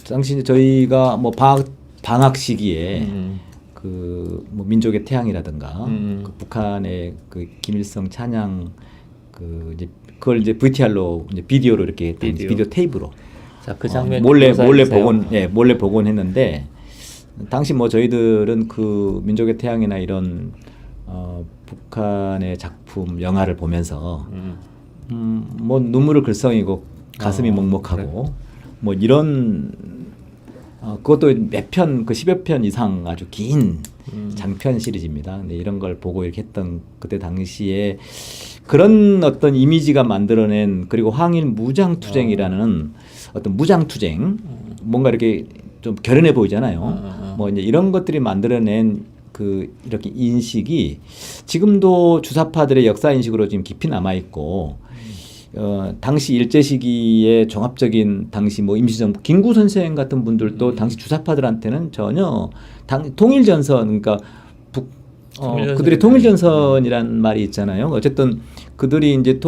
당시 이제 저희가 뭐 방학 시기에 그 뭐 민족의 태양이라든가 그 북한의 그 김일성 찬양 그 이제 그걸 이제 VTR로 이제 비디오로 이렇게 비디오 테이프로 자, 그 장면 몰래 복원했는데 당시 뭐 저희들은 그 민족의 태양이나 이런 북한의 작품 영화를 보면서 뭐 눈물을 글썽이고 가슴이 먹먹하고 그래. 뭐 이런 그것도 몇 편, 그 10여 편 이상 아주 긴 장편 시리즈입니다. 근데 이런 걸 보고 이렇게 했던 그때 당시에 그런 어떤 이미지가 만들어낸 그리고 항일 무장투쟁이라는 어떤 무장투쟁 뭔가 이렇게 좀 결연해 보이잖아요. 뭐 이제 이런 것들이 만들어낸 그 이렇게 인식이 지금도 주사파들의 역사 인식으로 지금 깊이 남아 있고 당시 일제 시기의 종합적인 당시 뭐 임시정부 김구 선생 같은 분들도 당시 주사파들한테는 전혀 통일전선 그러니까 그들의 통일전선이란 말이 있잖아요. 어쨌든 그들이 이제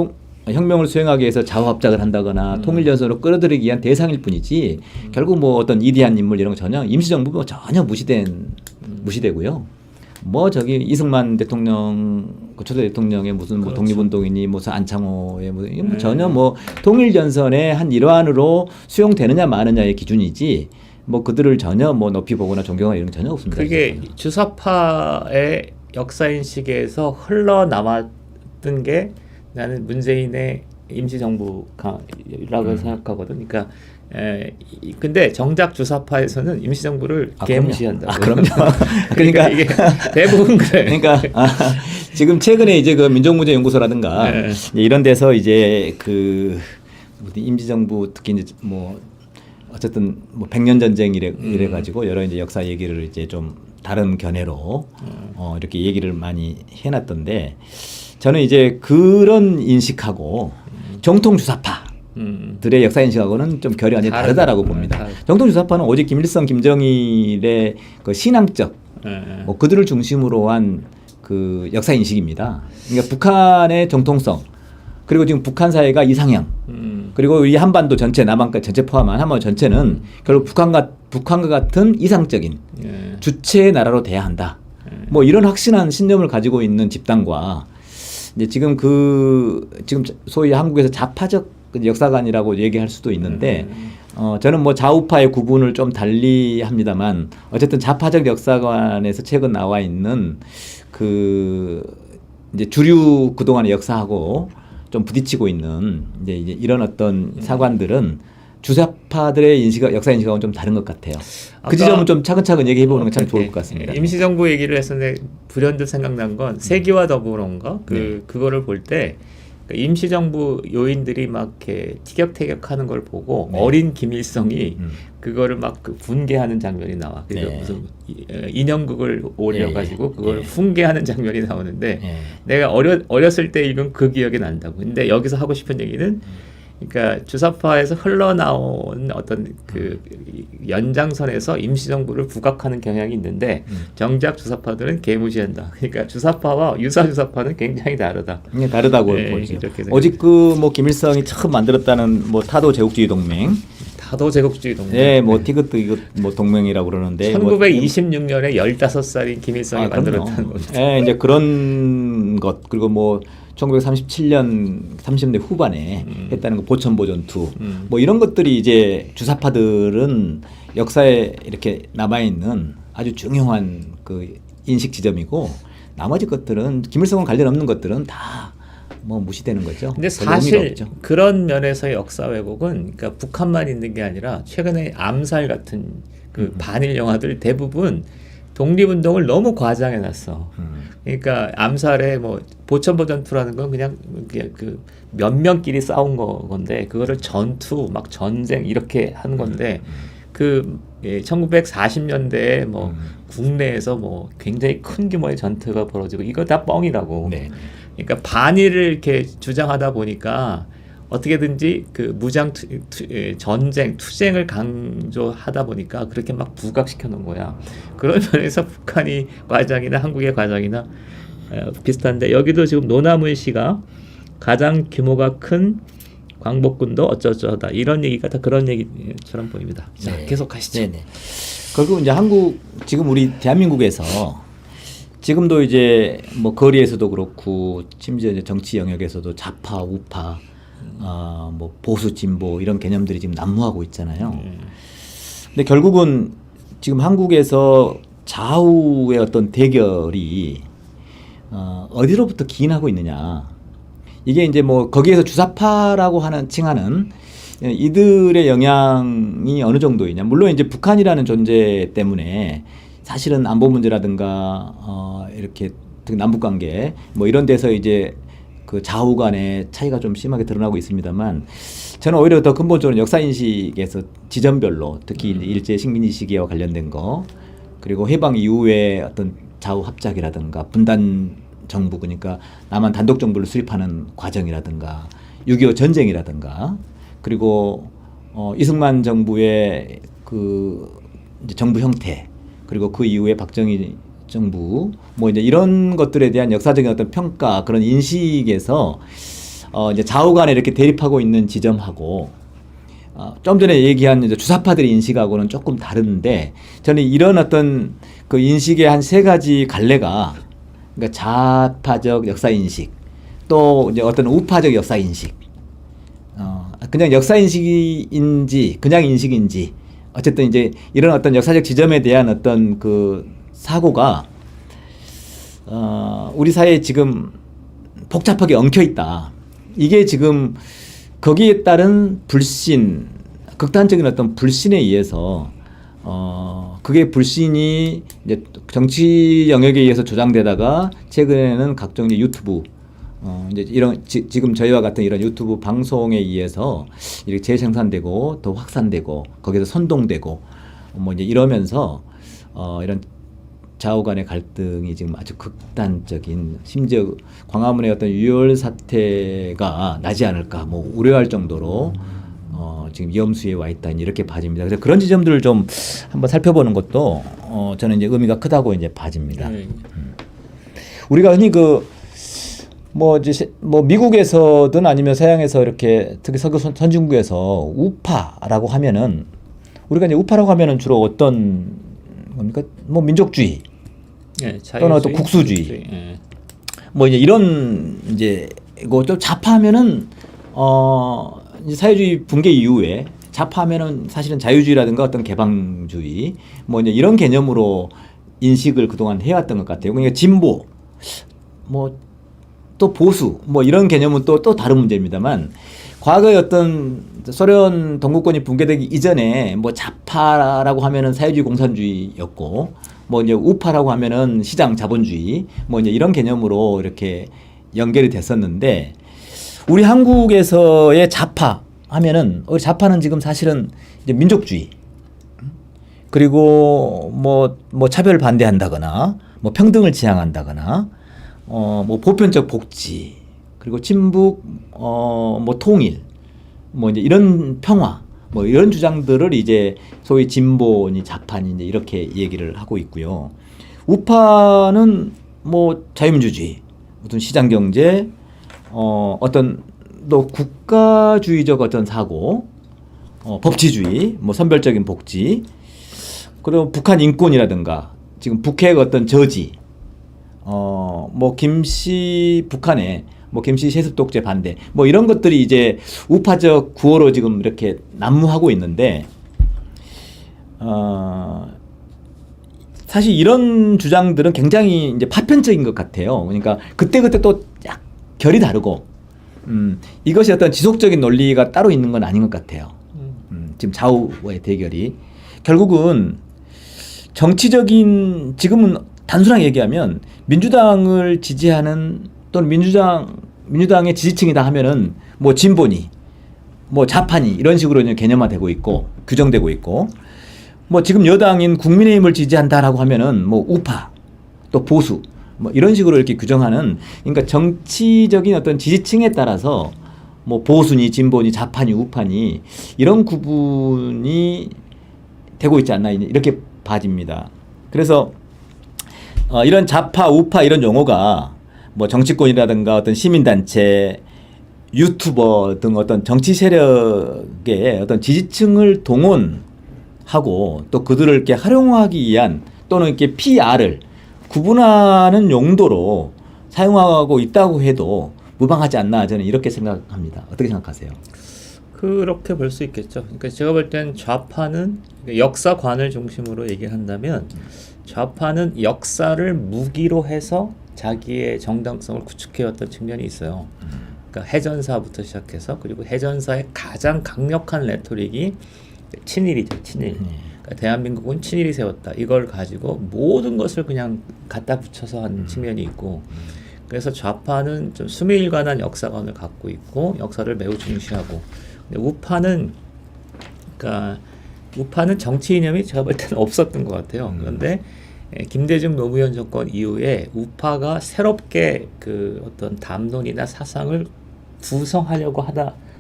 혁명을 수행하기 위해서 좌우합작을 한다거나 통일전선으로 끌어들이기 위한 대상일 뿐이지 결국 뭐 어떤 이디한 인물 이런 거 전혀 임시정부 전혀 무시되고요. 뭐 저기 이승만 대통령 그 초대 대통령의 무슨 뭐 그렇죠. 독립운동이니 무슨 안창호의 뭐 전혀 뭐 통일전선의 한 일환으로 수용되느냐 마느냐의 기준이지 뭐 그들을 전혀 뭐 높이 보거나 존경하는 이런 건 전혀 없습니다. 그게 주사파의 역사인식에서 흘러남았던 게 나는 문재인의 임시정부라고 생각하거든. 그러니까 근데 정작 주사파에서는 임시정부를 개무시한다고. 그럼요. 그러니까 이게 대부분 그래. 그러니까 지금 최근에 이제 그 민족문제연구소라든가 이런 데서 이제 그 임시정부 특히 이제 뭐 어쨌든 뭐 100년 전쟁 이래 가지고 여러 이제 역사 얘기를 이제 좀 다른 견해로 이렇게 얘기를 많이 해놨던데 저는 이제 그런 인식하고 정통 주사파 들의 역사 인식하고는 좀 결이 완전히 다르다라고 봅니다. 정통 주사파는 오직 김일성, 김정일의 그 신앙적 뭐 그들을 중심으로 한 그 역사 인식입니다. 그러니까 북한의 정통성 그리고 지금 북한 사회가 이상향 그리고 이 한반도 전체 남한까지 전체 포함한 한반도 전체는 결국 북한과 같은 이상적인 주체의 나라로 돼야 한다. 뭐 이런 확신한 신념을 가지고 있는 집단과 이제 지금 지금 소위 한국에서 좌파적 역사관이라고 얘기할 수도 있는데 저는 뭐 좌우파의 구분을 좀 달리 합니다만 어쨌든 좌파적 역사관에서 최근 나와 있는 그 이제 주류 그동안의 역사하고 좀 부딪히고 있는 이제 이런 어떤 사관들은 주사파들의 역사 인식하고는 좀 다른 것 같아요. 그 지점은 좀 차근차근 얘기해 보는 건 참 좋을 것 같습니다. 임시정부 얘기를 했었는데 불현듯 생각난 건 세기와 더불어인가 그거를 볼 때 임시정부 요인들이 막 이렇게 티격태격하는 걸 보고 어린 김일성이 그거를 막 분개하는 장면이 나와. 그래서 무슨 인형극을 올려가지고 그걸 훈계하는 장면이 나오는데 내가 어렸을 때 읽은 그 기억이 난다고. 근데 여기서 하고 싶은 얘기는 그러니까 주사파에서 흘러나온 어떤 그 연장선에서 임시정부를 부각하는 경향이 있는데 정작 주사파들은 개무시한다. 그러니까 주사파와 유사 주사파는 굉장히 다르다. 다르다고 보죠. 오직 그 뭐 김일성이 처음 만들었다는 뭐 타도 제국주의 동맹. 타도 제국주의 동맹. 네, 뭐 티그트 이거 뭐 동맹이라고 그러는데 1926년에 15살인 김일성이 만들었다는 거죠. 네, 이제 그런 것 그리고 뭐 1937년 30년대 후반에 했다는 거 보천보전투 뭐 이런 것들이 이제 주사파들은 역사에 이렇게 남아 있는 아주 중요한 그 인식 지점이고 나머지 것들은 김일성과 관련 없는 것들은 다 뭐 무시되는 거죠. 근데 사실 그런 면에서의 역사 왜곡은 그러니까 북한만 있는 게 아니라 최근에 암살 같은 그 반일 영화들 대부분 독립운동을 너무 과장해놨어. 그러니까 암살에 뭐 보천보전투라는 건 그냥 그 몇 명끼리 싸운 건데 그거를 전투 막 전쟁 이렇게 하는 건데 그 1940년대에 뭐 국내에서 뭐 굉장히 큰 규모의 전투가 벌어지고 이거 다 뻥이라고. 네. 그러니까 반일을 이렇게 주장하다 보니까 어떻게든지 그 전쟁, 투쟁을 강조하다 보니까 그렇게 막 부각시켜 놓은 거야. 그런 면에서 북한이 과장이나 한국의 과장이나 비슷한데 여기도 지금 노남은 씨가 가장 규모가 큰 광복군도 어쩌저쩌다 이런 얘기가 다 그런 얘기처럼 보입니다. 자, 네. 계속 가시죠. 네네. 결국 이제 한국 지금 우리 대한민국에서 지금도 이제 뭐 거리에서도 그렇고 심지어 이제 정치 영역에서도 좌파, 우파, 뭐 보수, 진보 이런 개념들이 지금 난무하고 있잖아요. 근데 결국은 지금 한국에서 좌우의 어떤 대결이 어디로부터 기인하고 있느냐. 이게 이제 뭐 거기에서 주사파라고 하는 칭하는 이들의 영향이 어느 정도이냐. 물론 이제 북한이라는 존재 때문에 사실은 안보 문제라든가 이렇게 남북 관계 뭐 이런 데서 이제 그 좌우 간의 차이가 좀 심하게 드러나고 있습니다만 저는 오히려 더 근본적으로 역사 인식에서 지점별로 특히 일제 식민지 시기와 관련된 거 그리고 해방 이후에 어떤 좌우 합작이라든가 분단 정부 그러니까 남한 단독 정부를 수립하는 과정이라든가 6.25 전쟁이라든가 그리고 이승만 정부의 그 이제 정부 형태 그리고 그 이후에 박정희 정부 뭐 이제 이런 것들에 대한 역사적인 어떤 평가 그런 인식에서 이제 좌우 간에 이렇게 대립하고 있는 지점하고 좀 전에 얘기한 이제 주사파들의 인식하고는 조금 다른데 저는 이런 어떤 그 인식의 한 세 가지 갈래가 그러니까 좌파적 역사 인식 또 이제 어떤 우파적 역사 인식 그냥 역사 인식인지 그냥 인식인지 어쨌든 이제 이런 어떤 역사적 지점에 대한 어떤 그 사고가 우리 사회에 지금 복잡하게 엉켜 있다. 이게 지금 거기에 따른 불신, 극단적인 어떤 불신에 의해서 그게 불신이 이제 정치 영역에 의해서 조장되다가 최근에는 각종 이제 유튜브 이제 이런 지금 저희와 같은 이런 유튜브 방송에 의해서 이렇게 재생산되고 더 확산되고 거기서 선동되고 뭐 이제 이러면서 이런 좌우 간의 갈등이 지금 아주 극단적인 심지어 광화문의 어떤 유혈 사태가 나지 않을까 뭐 우려할 정도로 지금 위험수위에 와 있다 이렇게 봐집니다. 그래서 그런 지점들을 좀 한번 살펴보는 것도 저는 이제 의미가 크다고 이제 봐집니다. 우리가 흔히 뭐 미국에서든 아니면 서양에서 이렇게 특히 서구 선진국에서 우파라고 하면은 우리가 이제 우파라고 하면은 주로 어떤 겁니까? 뭐 민족주의 또는 어떤 국수주의 뭐 이제 이런 이제 이거 좀 좌파하면은 이제 사회주의 붕괴 이후에 좌파하면은 사실은 자유주의라든가 어떤 개방주의 뭐 이제 이런 개념으로 인식을 그동안 해왔던 것 같아요. 그러니까 진보 뭐 또 보수 뭐 이런 개념은 또 다른 문제입니다만 과거의 어떤 소련 동구권이 붕괴되기 이전에 뭐 좌파라고 하면은 사회주의 공산주의였고 뭐 이제 우파라고 하면은 시장 자본주의 뭐 이제 이런 개념으로 이렇게 연결이 됐었는데 우리 한국에서의 좌파 하면은 우리 좌파는 지금 사실은 이제 민족주의 그리고 뭐 차별 반대한다거나 뭐 평등을 지향한다거나 뭐 보편적 복지 그리고 친북 뭐 통일 뭐 이제 이런 평화 뭐 이런 주장들을 이제 소위 진보니 좌파니 이제 이렇게 얘기를 하고 있고요. 우파는 뭐 자유민주주의, 어떤 시장 경제, 어떤 또 국가주의적 어떤 사고, 법치주의, 뭐 선별적인 복지, 그리고 북한 인권이라든가 지금 북핵 어떤 저지, 뭐 김씨 북한에 뭐 김씨 세습 독재 반대 뭐 이런 것들이 이제 우파적 구호로 지금 이렇게 난무하고 있는데 사실 이런 주장들은 굉장히 이제 파편적인 것 같아요. 그러니까 그때그때 또 약 결이 다르고 이것이 어떤 지속적인 논리가 따로 있는 건 아닌 것 같아요. 지금 좌우의 대결이 결국은 정치적인 지금은 단순하게 얘기하면 민주당을 지지하는 또는 민주당의 지지층이다 하면은 뭐 진보니 뭐 좌파니 이런 식으로 개념화되고 있고 규정되고 있고 뭐 지금 여당인 국민의힘을 지지한다라고 하면은 뭐 우파 또 보수 뭐 이런 식으로 이렇게 규정하는 그러니까 정치적인 어떤 지지층에 따라서 뭐 보수니 진보니 좌파니 우파니 이런 구분이 되고 있지 않나 이렇게 봐집니다. 그래서 이런 좌파 우파 이런 용어가 뭐 정치권이라든가 어떤 시민단체 유튜버 등 어떤 정치 세력의 어떤 지지층을 동원하고 또 그들을 이렇게 활용하기 위한 또는 이렇게 PR을 구분하는 용도로 사용하고 있다고 해도 무방하지 않나 저는 이렇게 생각합니다. 어떻게 생각하세요? 그렇게 볼 수 있겠죠. 그러니까 제가 볼 땐 좌파는 역사관을 중심으로 얘기를 한다면 좌파는 역사를 무기로 해서 자기의 정당성을 구축해왔던 측면이 있어요. 그러니까 해전사부터 시작해서 그리고 해전사의 가장 강력한 레토릭이 친일이죠. 친일. 그러니까 대한민국은 친일이 세웠다. 이걸 가지고 모든 것을 그냥 갖다 붙여서 한 측면이 있고 그래서 좌파는 좀 수밀관한 역사관을 갖고 있고 역사를 매우 중시하고 근데 우파는 정치 이념이 제가 볼 때는 없었던 것 같아요. 그런데 김대중 노무현 정권 이후에 우파가 새롭게 그 어떤 담론이나 사상을 구성하려고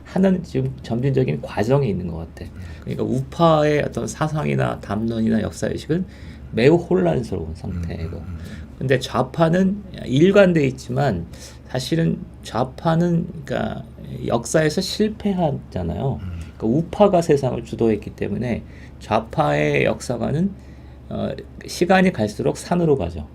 하는 지금 점진적인 과정이 있는 것 같아. 그러니까 우파의 어떤 사상이나 담론이나 역사의식은 매우 혼란스러운 상태이고 근데 좌파는 일관돼 있지만 사실은 좌파는 그러니까 역사에서 실패하잖아요. 그러니까 우파가 세상을 주도했기 때문에 좌파의 역사관은 시간이 갈수록 산으로 가죠.